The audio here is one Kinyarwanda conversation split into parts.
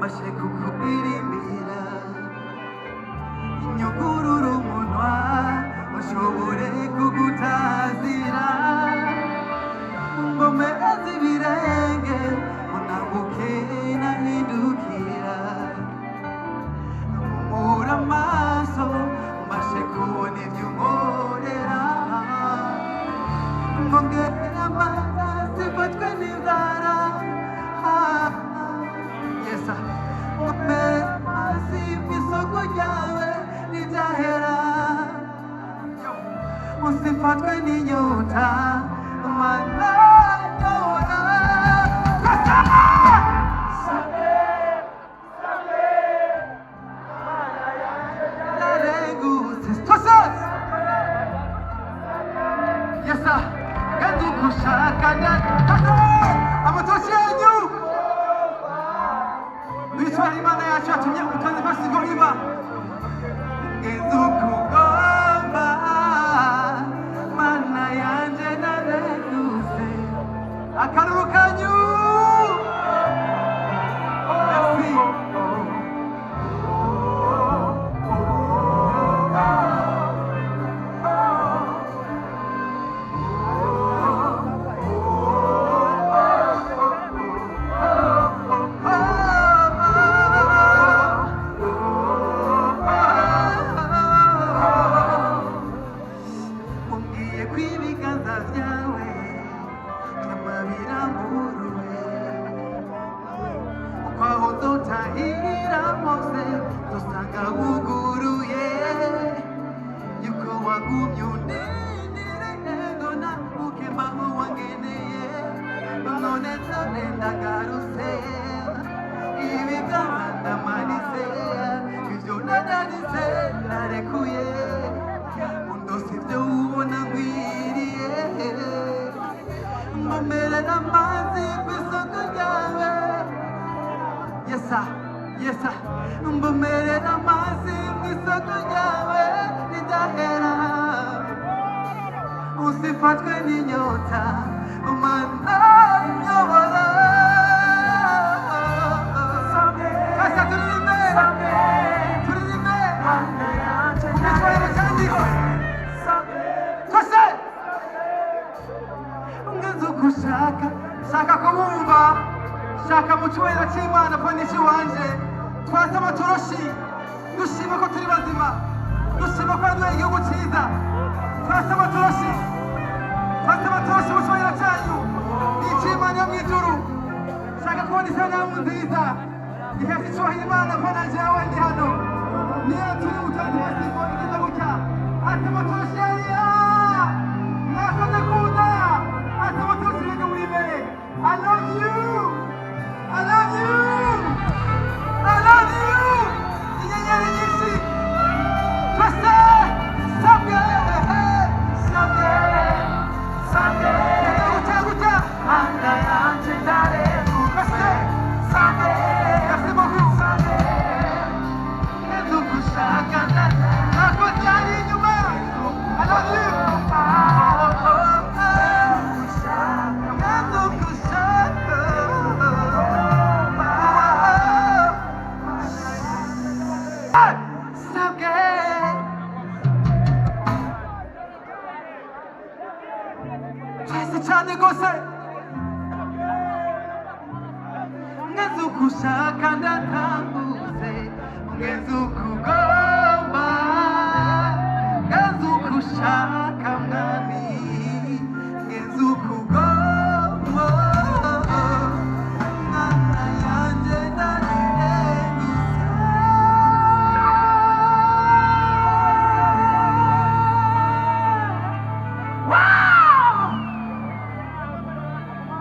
mbashe kukuirimira inyugurura umunwa ushobore kugutazira ngomeza ibirenge unabuke nahindukira mpumura amaso mbashe kubona ibyo unkorera ngongera amata sifatwe n'inzara yesa ngomeza hasi isoko ryawe ridahera usifatwe n'inyota mana yona Yesa, mbumere amazi mwisoko ryawe ridahera usifatwe n'inyota mana nyobora kasa turirimbe icyubahiro cyandikwe twese ungeze uko ushaka shaka kubumva shaka mu cyubahiro cy'Imana ponishi wanje twase amatoroshi dushima ko turi bazima dushima ko yaduhaye igihugu cyiza twase amatoroshi mu cyubahiro cyanyu n'icy'Imana yo mu ijuru shaka kubona isanamu nziza ihesha icyubahiro Imana ko naje yawe ndi hano niyo turi mutanzi wasigo igize gutya ate amatoroshi yariya mwakoze kuza ate amatoroshi bige muri imbere I love you I love you! I love you! Inyenyeri nyinshi! Twese! Someday! Guta! Anda yanje ndareba twese! Merci beaucoup! Ndugushaka ntabwo byari inyuma! I love you! cyane gose ngeze ukushaka ndatambuze ngeze ukugomba ngeze ukushaka mwami ngeze ukugomba mwana yanjye ndanegusa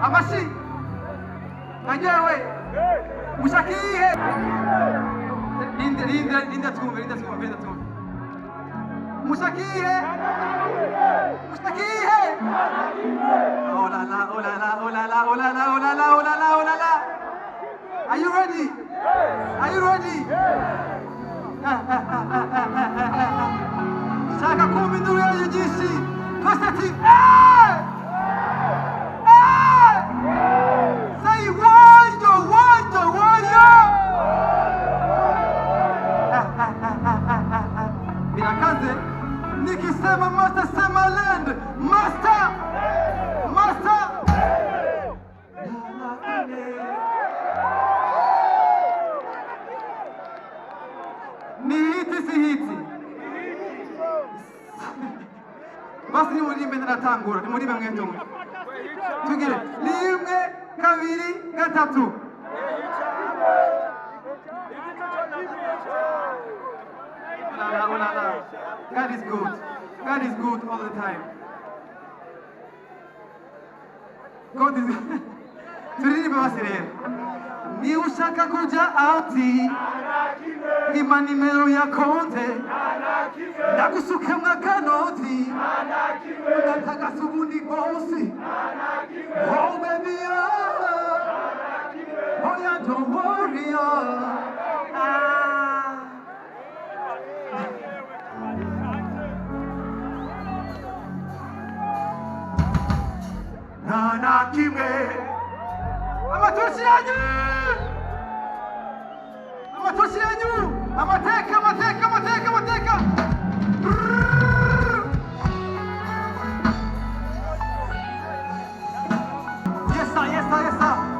amashi nanyewe mushakihe linda twumve mushakihe oh la la are you ready shaka kumva induru yanyu nyinshi twese ati say warrior ni muririmbe ndatangura ni muririmbe mwetumwe tugire rimwe kabiri gatatu God is good. God is good all the time. God is turirimbe basi rero ni ushaka kuja outi ima nimero ya konte ndagusukemwa akanoti ndatagasa ubundi bwose oh baby oh yeah don't worry nana kimwe amatoshi yanyu amateka yes sir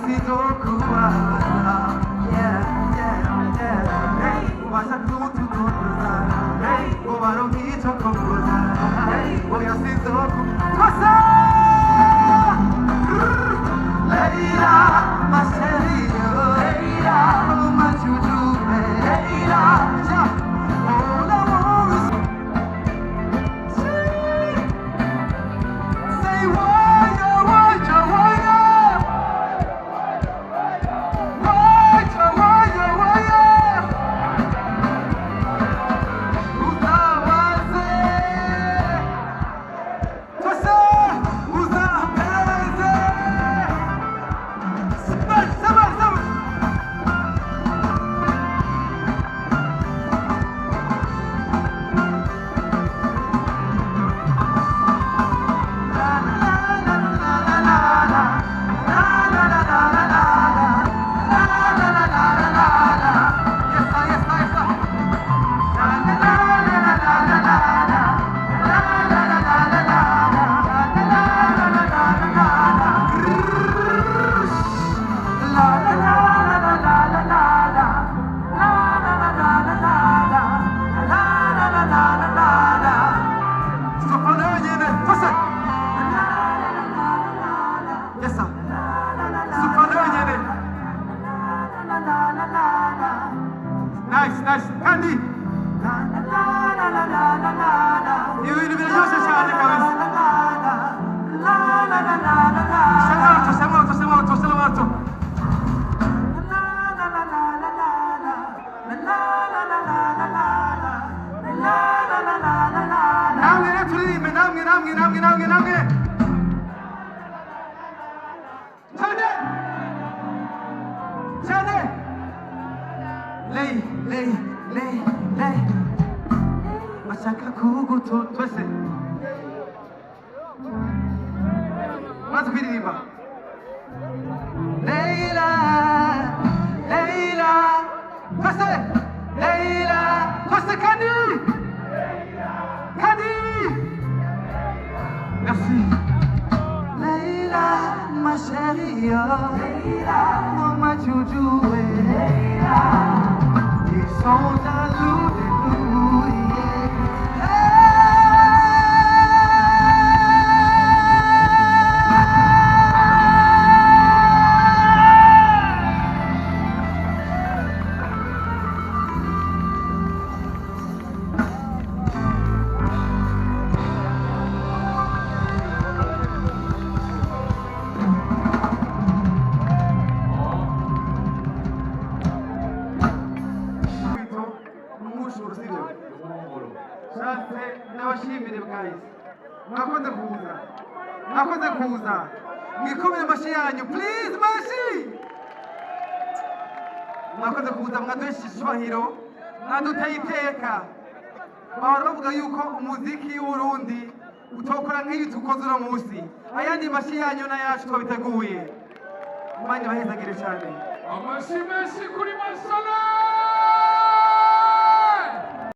sizokubabaza ubasha kutugondoza ngo baronke ico kokoza oya sizokubabaza Leila, ma chérie, Leila, oh ma chouchou, Leila, oh l'amour is say why, Nice, Kandi. Ibi bintu biryoshye cyane kabisa. Semato. Namwe turirimbe, namwe. Cyane. Lei. Mashaka kuguto twese. Maze kuririmba. Leila. Twese. Leila. Twese Kandi. Merci. Leila, ma chérie. Leila, oh ma chouchou. Leila. Ils sont jaloux de nous. N'abashimire guys, mwakoze kuza mwikomere amashi yanyu please mashi mwakoze kuza mwaduhesha icyubahiro mwaduteye iteka bahora bavuga yuko umuziki w'Uburundi utokora nk'iyi tukoze uno munsi ayandi mashi yanyu n'ayacu twabiteguye Imana ibahezagire cyane amashi menshi kuri mashi